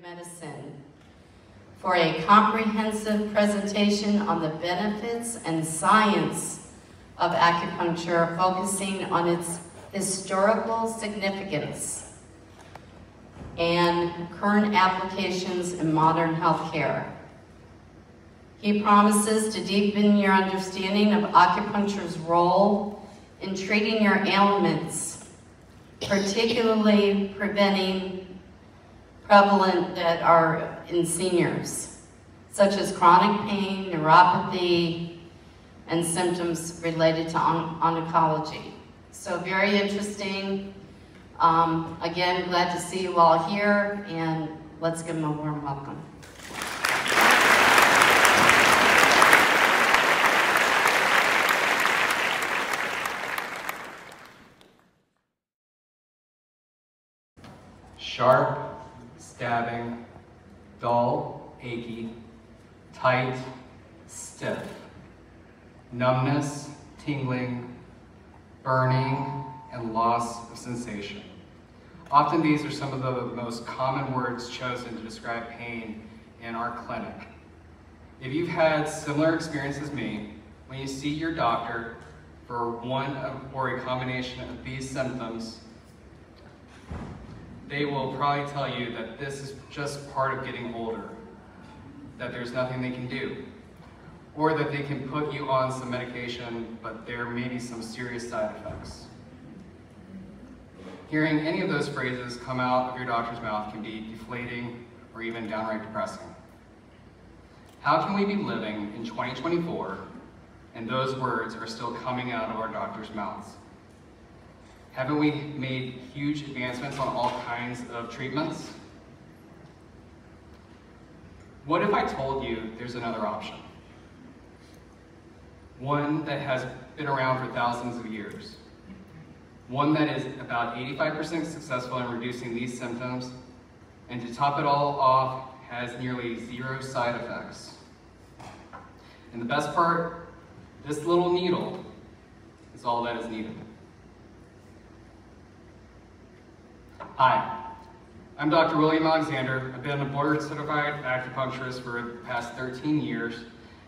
Medicine for a comprehensive presentation on the benefits and science of acupuncture, focusing on its historical significance and current applications in modern healthcare. He promises to deepen your understanding of acupuncture's role in treating your ailments, particularly preventing prevalent that are in seniors, such as chronic pain, neuropathy, and symptoms related to oncology. So very interesting. Again, glad to see you all here, and let's give them a warm welcome. Sharp, stabbing, dull, achy, tight, stiff, numbness, tingling, burning, and loss of sensation. Often these are some of the most common words chosen to describe pain in our clinic. If you've had similar experience as me, when you see your doctor for one or a combination of these symptoms, they will probably tell you that this is just part of getting older, that there's nothing they can do, or that they can put you on some medication, but there may be some serious side effects. Hearing any of those phrases come out of your doctor's mouth can be deflating or even downright depressing. How can we be living in 2024 and those words are still coming out of our doctor's mouths? Haven't we made huge advancements on all kinds of treatments? What if I told you there's another option? One that has been around for thousands of years. One that is about 85% successful in reducing these symptoms, and to top it all off, has nearly zero side effects. And the best part, this little needle is all that is needed. Hi, I'm Dr. William Alexander. I've been a board-certified acupuncturist for the past 13 years,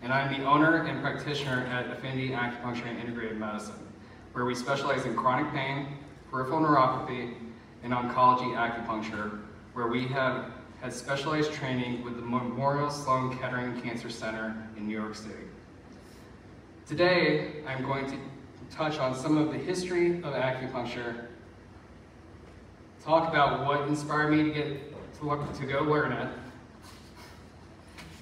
and I'm the owner and practitioner at Affinity Acupuncture and Integrated Medicine, where we specialize in chronic pain, peripheral neuropathy, and oncology acupuncture, where we have had specialized training with the Memorial Sloan Kettering Cancer Center in New York City. Today, I'm going to touch on some of the history of acupuncture, talk about what inspired me to go learn it,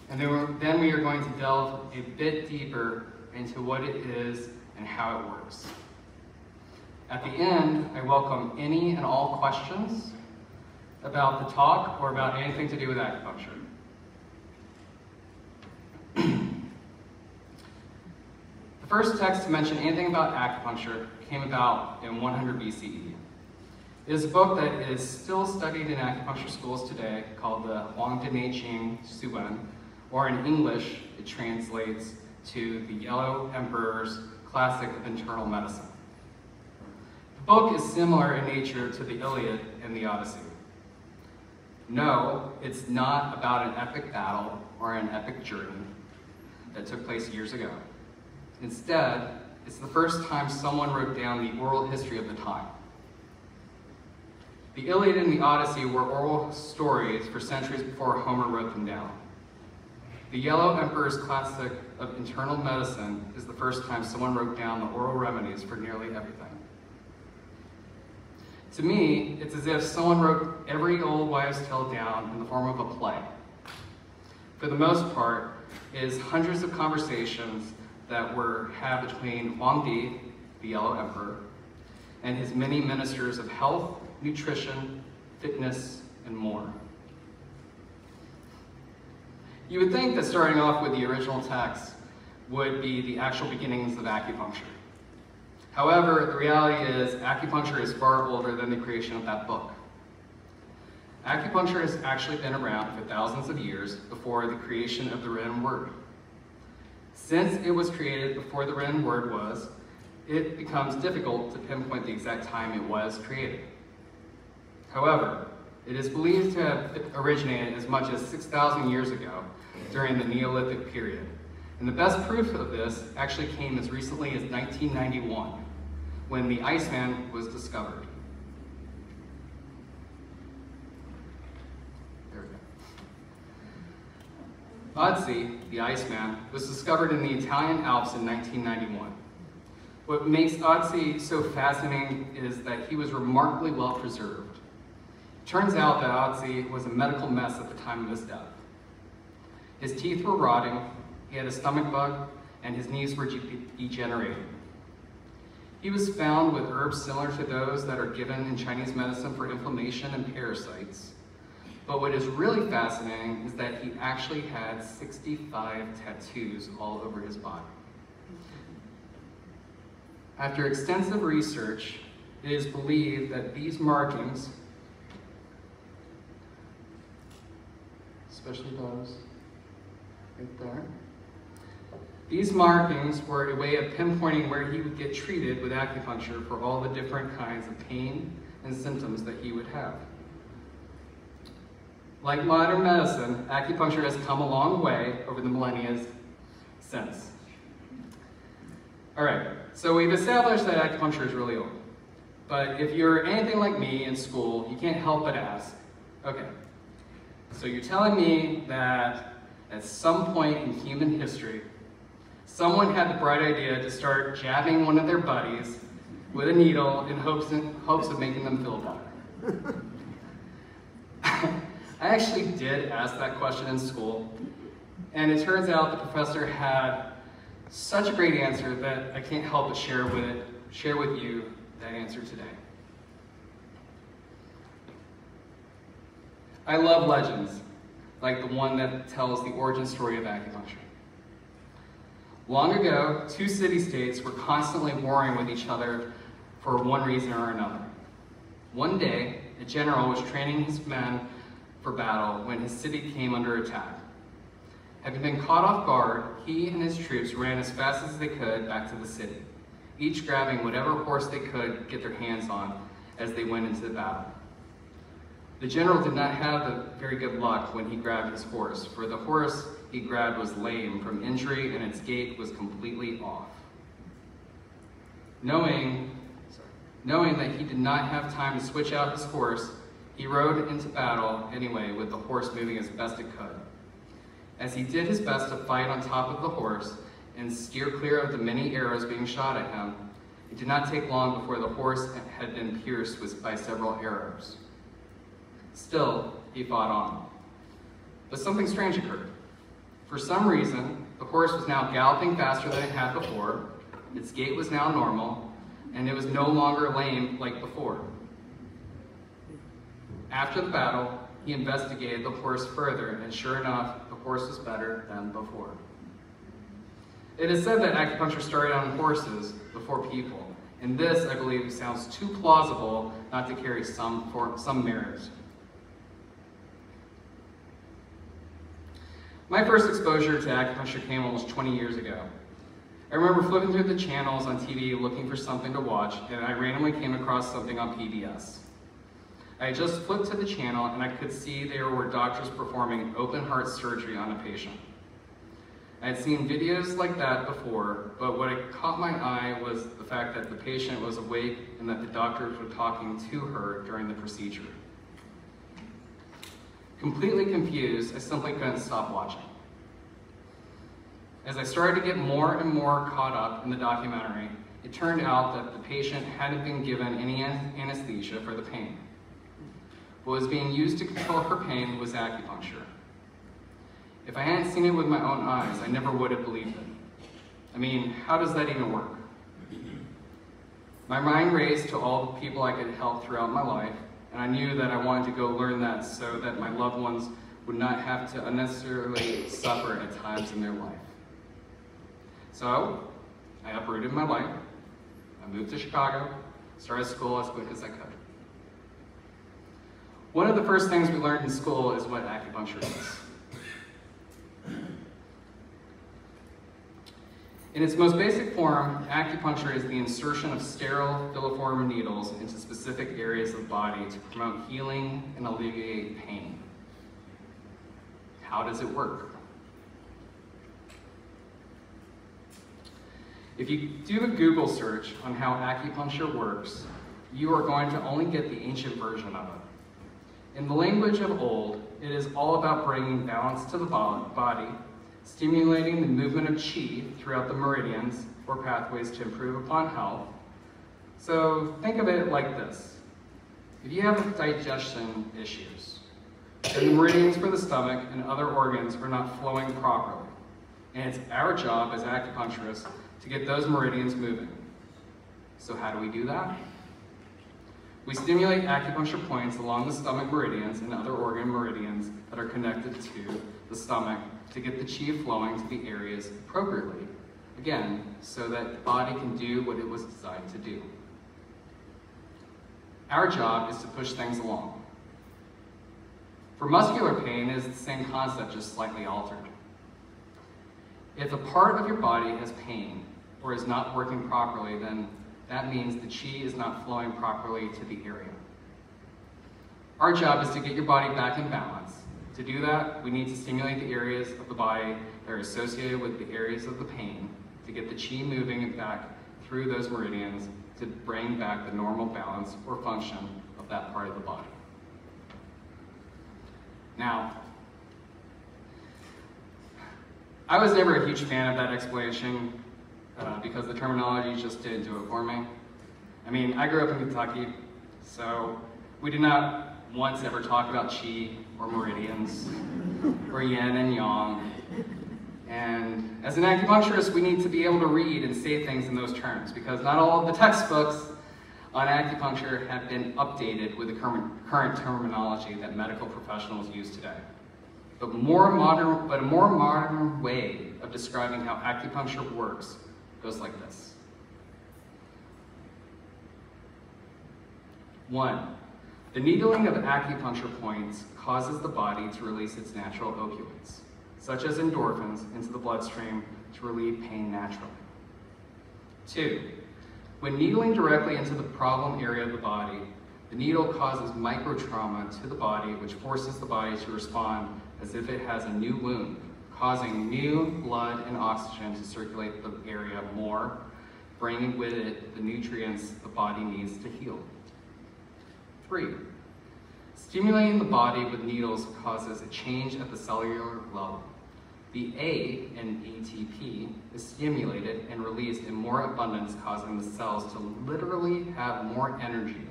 and then we are going to delve a bit deeper into what it is and how it works. At the end, I welcome any and all questions about the talk or about anything to do with acupuncture. The first text to mention anything about acupuncture came about in 100 BCE. It is a book that is still studied in acupuncture schools today called the Huang de Neijing Suwen, or in English, it translates to the Yellow Emperor's Classic of Internal Medicine. The book is similar in nature to the Iliad and the Odyssey. No, it's not about an epic battle or an epic journey that took place years ago. Instead, it's the first time someone wrote down the oral history of the time. The Iliad and the Odyssey were oral stories for centuries before Homer wrote them down. The Yellow Emperor's Classic of Internal Medicine is the first time someone wrote down the oral remedies for nearly everything. To me, it's as if someone wrote every old wives' tale down in the form of a play. For the most part, it is hundreds of conversations that were had between Huang Di, the Yellow Emperor, and his many ministers of health, nutrition, fitness, and more. You would think that starting off with the original text would be the actual beginnings of acupuncture. However, the reality is acupuncture is far older than the creation of that book. Acupuncture has actually been around for thousands of years before the creation of the written word. Since it was created before the written word was, it becomes difficult to pinpoint the exact time it was created. However, It is believed to have originated as much as 6,000 years ago during the Neolithic period. And the best proof of this actually came as recently as 1991, when the Iceman was discovered. There we go. Otzi, the Iceman, was discovered in the Italian Alps in 1991. What makes Otzi so fascinating is that he was remarkably well preserved. Turns out that Otzi was a medical mess at the time of his death. His teeth were rotting, he had a stomach bug, and his knees were degenerating. He was found with herbs similar to those that are given in Chinese medicine for inflammation and parasites. But what is really fascinating is that he actually had 65 tattoos all over his body. After extensive research, it is believed that these markings, especially those right there, these markings were a way of pinpointing where he would get treated with acupuncture for all the different kinds of pain and symptoms that he would have. Like modern medicine, acupuncture has come a long way over the millennia since. All right, so we've established that acupuncture is really old. But if you're anything like me in school, you can't help but ask, okay, so you're telling me that at some point in human history, someone had the bright idea to start jabbing one of their buddies with a needle in hopes of making them feel better. I actually did ask that question in school, and it turns out the professor had such a great answer that I can't help but share with you that answer today. I love legends, like the one that tells the origin story of acupuncture. Long ago, two city-states were constantly warring with each other for one reason or another. One day, a general was training his men for battle when his city came under attack. Having been caught off guard, he and his troops ran as fast as they could back to the city, each grabbing whatever horse they could get their hands on as they went into the battle. The general did not have very good luck when he grabbed his horse, for the horse he grabbed was lame from injury and its gait was completely off. Knowing that he did not have time to switch out his horse, he rode into battle anyway with the horse moving as best it could. As he did his best to fight on top of the horse and steer clear of the many arrows being shot at him, it did not take long before the horse had been pierced by several arrows. Still, he fought on. But something strange occurred. For some reason, the horse was now galloping faster than it had before, its gait was now normal, and it was no longer lame like before. After the battle, he investigated the horse further, and sure enough, the horse was better than before. It is said that acupuncture started on horses before people, and this, I believe, sounds too plausible not to carry some merit. My first exposure to acupuncture came almost 20 years ago. I remember flipping through the channels on TV looking for something to watch, and I randomly came across something on PBS. I had just flipped to the channel and I could see there were doctors performing open heart surgery on a patient. I had seen videos like that before, but what caught my eye was the fact that the patient was awake and that the doctors were talking to her during the procedure. Completely confused, I simply couldn't stop watching. As I started to get more and more caught up in the documentary, it turned out that the patient hadn't been given any anesthesia for the pain. What was being used to control her pain was acupuncture. If I hadn't seen it with my own eyes, I never would have believed it. I mean, how does that even work? My mind raced to all the people I could help throughout my life, and I knew that I wanted to go learn that so that my loved ones would not have to unnecessarily suffer at times in their life. So, I uprooted my life, I moved to Chicago, started school as quick as I could. One of the first things we learned in school is what acupuncture is. In its most basic form, acupuncture is the insertion of sterile filiform needles into specific areas of the body to promote healing and alleviate pain. How does it work? If you do a Google search on how acupuncture works, you are going to only get the ancient version of it. In the language of old, it is all about bringing balance to the body, stimulating the movement of qi throughout the meridians or pathways to improve upon health. So think of it like this. If you have digestion issues, then the meridians for the stomach and other organs are not flowing properly. And it's our job as acupuncturists to get those meridians moving. So how do we do that? We stimulate acupuncture points along the stomach meridians and other organ meridians that are connected to the stomach to get the qi flowing to the areas appropriately. Again, so that the body can do what it was designed to do. Our job is to push things along. For muscular pain, it is the same concept, just slightly altered. If a part of your body has pain or is not working properly, then that means the qi is not flowing properly to the area. Our job is to get your body back in balance. To do that, we need to stimulate the areas of the body that are associated with the areas of the pain to get the qi moving back through those meridians to bring back the normal balance or function of that part of the body. Now, I was never a huge fan of that explanation because the terminology just didn't do it for me. I mean, I grew up in Kentucky, so we did not once ever talk about qi or meridians or yin and yang. And as an acupuncturist, we need to be able to read and say things in those terms because not all of the textbooks on acupuncture have been updated with the current terminology that medical professionals use today. But a more modern way of describing how acupuncture works goes like this. 1. The needling of acupuncture points causes the body to release its natural opioids, such as endorphins, into the bloodstream to relieve pain naturally. 2. When needling directly into the problem area of the body, the needle causes microtrauma to the body, which forces the body to respond as if it has a new wound, causing new blood and oxygen to circulate the area more, bringing with it the nutrients the body needs to heal. 3. Stimulating the body with needles causes a change at the cellular level. The A in ATP is stimulated and released in more abundance, causing the cells to literally have more energy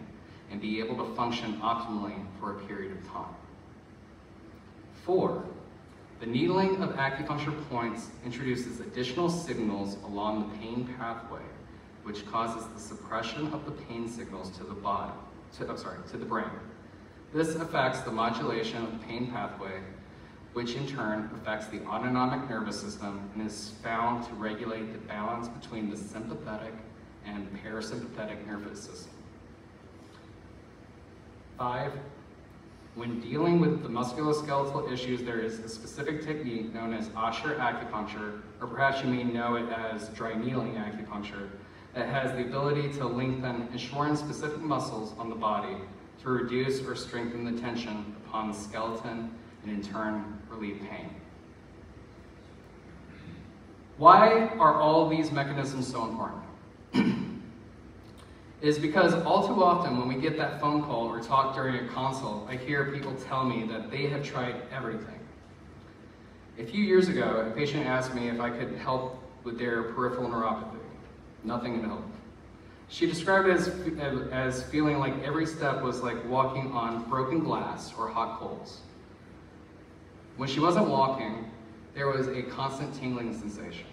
and be able to function optimally for a period of time. 4. The needling of acupuncture points introduces additional signals along the pain pathway, which causes the suppression of the pain signals to the body, to the brain. This affects the modulation of the pain pathway, which in turn affects the autonomic nervous system and is found to regulate the balance between the sympathetic and parasympathetic nervous system. 5. When dealing with the musculoskeletal issues, there is a specific technique known as Asher acupuncture, or perhaps you may know it as dry needling acupuncture, that has the ability to lengthen and shorten specific muscles on the body to reduce or strengthen the tension upon the skeleton and in turn relieve pain. Why are all these mechanisms so important? It is because all too often when we get that phone call or talk during a consult, I hear people tell me that they have tried everything. A few years ago, a patient asked me if I could help with their peripheral neuropathy. Nothing had helped. She described it as feeling like every step was like walking on broken glass or hot coals. When she wasn't walking, there was a constant tingling sensation.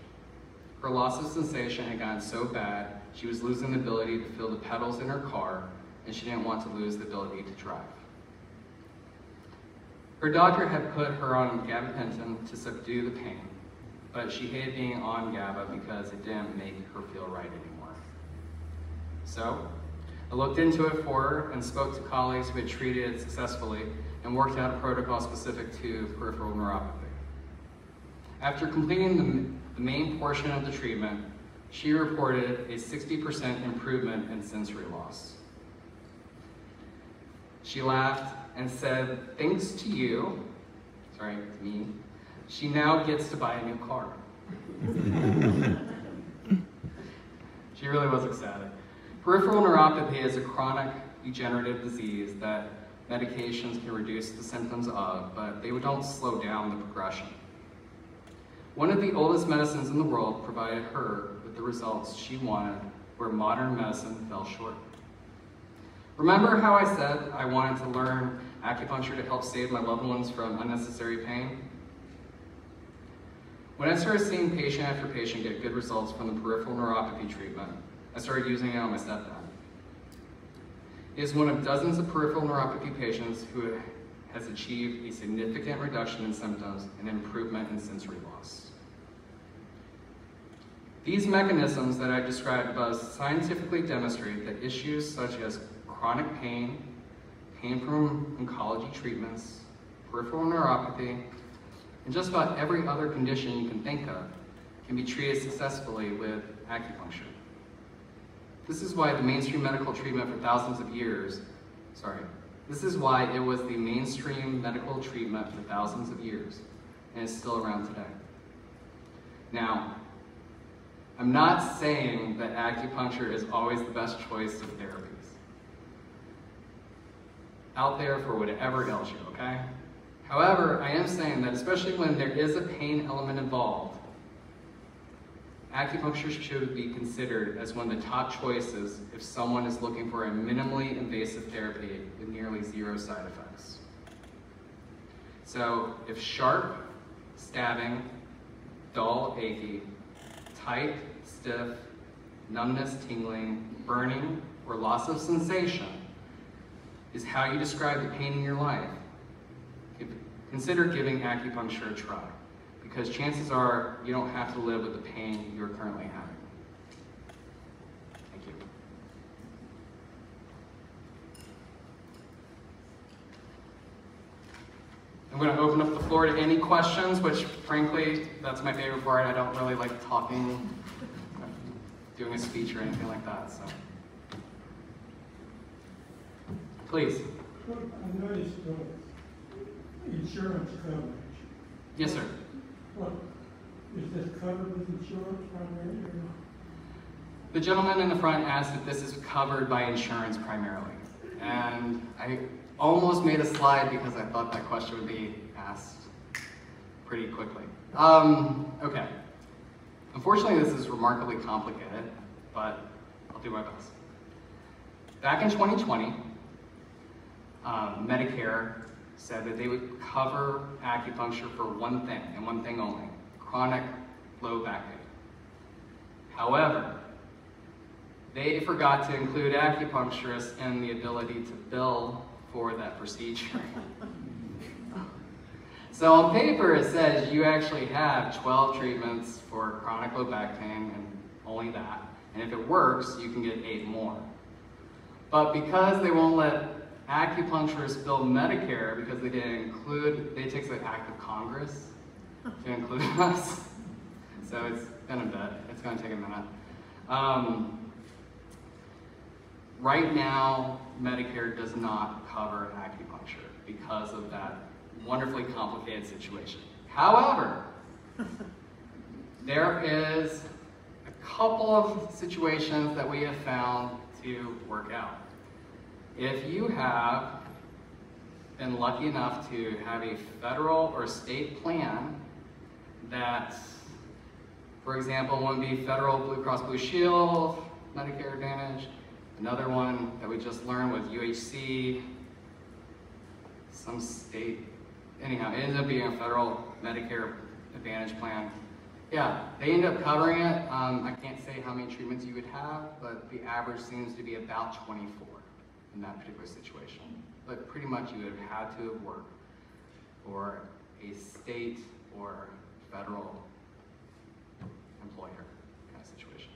Her loss of sensation had gotten so bad, she was losing the ability to feel the pedals in her car, and she didn't want to lose the ability to drive. Her doctor had put her on gabapentin to subdue the pain, but she hated being on GABA because it didn't make her feel right anymore. So, I looked into it for her and spoke to colleagues who had treated it successfully and worked out a protocol specific to peripheral neuropathy. After completing the main portion of the treatment, she reported a 60% improvement in sensory loss. She laughed and said, thanks to you, sorry, to me, she now gets to buy a new car. She really was ecstatic. Peripheral neuropathy is a chronic degenerative disease that medications can reduce the symptoms of, but they don't slow down the progression. One of the oldest medicines in the world provided her with the results she wanted, where modern medicine fell short. Remember how I said I wanted to learn acupuncture to help save my loved ones from unnecessary pain? When I started seeing patient after patient get good results from the peripheral neuropathy treatment, I started using it on my stepdad. He is one of dozens of peripheral neuropathy patients who has achieved a significant reduction in symptoms and improvement in sensory loss. These mechanisms that I described above scientifically demonstrate that issues such as chronic pain, pain from oncology treatments, peripheral neuropathy, and just about every other condition you can think of can be treated successfully with acupuncture. This is why the mainstream medical treatment for thousands of years, this is why it was the mainstream medical treatment for thousands of years and is still around today. Now, I'm not saying that acupuncture is always the best choice of therapies out there for whatever ails you, okay? However, I am saying that especially when there is a pain element involved, acupuncture should be considered as one of the top choices if someone is looking for a minimally invasive therapy with nearly zero side effects. So if sharp, stabbing, dull, achy, tight, stiff, numbness, tingling, burning, or loss of sensation is how you describe the pain in your life, consider giving acupuncture a try, because chances are you don't have to live with the pain you're currently having. Thank you. I'm going to open up the floor to any questions, which frankly, that's my favorite part. I don't really like talking, doing a speech or anything like that, so. Please. I noticed insurance coverage. Yes, sir. What, is this covered with insurance primarily or not? The gentleman in the front asked if this is covered by insurance primarily. And I almost made a slide because I thought that question would be asked pretty quickly. Okay. Unfortunately, this is remarkably complicated, but I'll do my best. Back in 2020, Medicare said that they would cover acupuncture for one thing, and one thing only: chronic low back pain. However, they forgot to include acupuncturists in the ability to bill for that procedure. So on paper it says you actually have 12 treatments for chronic low back pain, and only that. And if it works, you can get 8 more. But because they won't let acupuncturists bill Medicare, because they didn't include, it takes an act of Congress to include us. So it's been a bit, it's gonna take a minute. Right now, Medicare does not cover acupuncture because of that wonderfully complicated situation. However, there is a couple of situations that we have found to work out. If you have been lucky enough to have a federal or state plan that, for example, one would be Federal Blue Cross Blue Shield, Medicare Advantage. Another one that we just learned was UHC, some state. Anyhow, it ended up being a federal Medicare Advantage plan. Yeah, they end up covering it. I can't say how many treatments you would have, but the average seems to be about 24 in that particular situation. But pretty much you would have had to have worked for a state or federal employer kind of situation.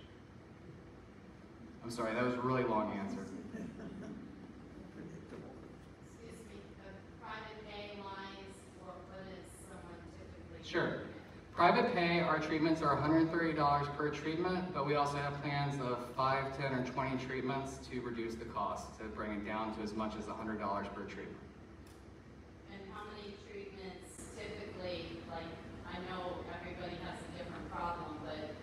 I'm sorry, that was a really long answer. Excuse me, private pay wise, what is someone typically? Sure. Private pay, our treatments are $130 per treatment, but we also have plans of 5, 10, or 20 treatments to reduce the cost, to bring it down to as much as $100 per treatment. And how many treatments typically, like, I know everybody has a different problem, but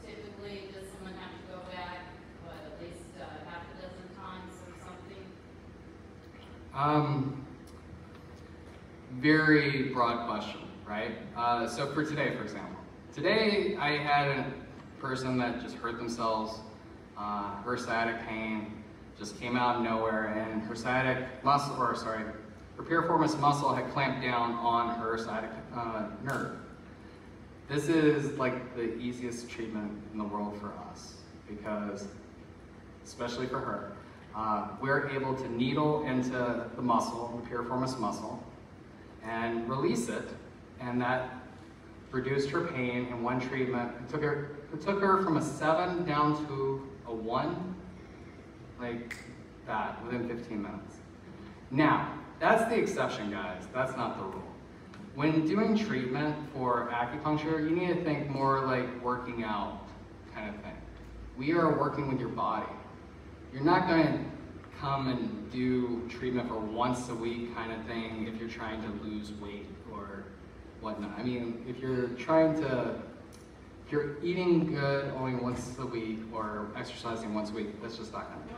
typically does someone have to go back, what, at least half a dozen times or something? Very broad question, right? So for today, for example. Today, I had a person that just hurt themselves, her sciatic pain just came out of nowhere, and her sciatic muscle, or sorry, her piriformis muscle had clamped down on her sciatic nerve. This is like the easiest treatment in the world for us, because, especially for her, we're able to needle into the muscle, the piriformis muscle, and release it, and that reduced her pain in one treatment. It took her from a 7 down to a 1, like that, within 15 minutes. Now, that's the exception, guys. That's not the rule. When doing treatment for acupuncture, you need to think more like working out kind of thing. We are working with your body. You're not going to come and do treatment for once a week kind of thing if you're trying to lose weight or whatnot. I mean, if you're eating good only once a week or exercising once a week, that's just not going to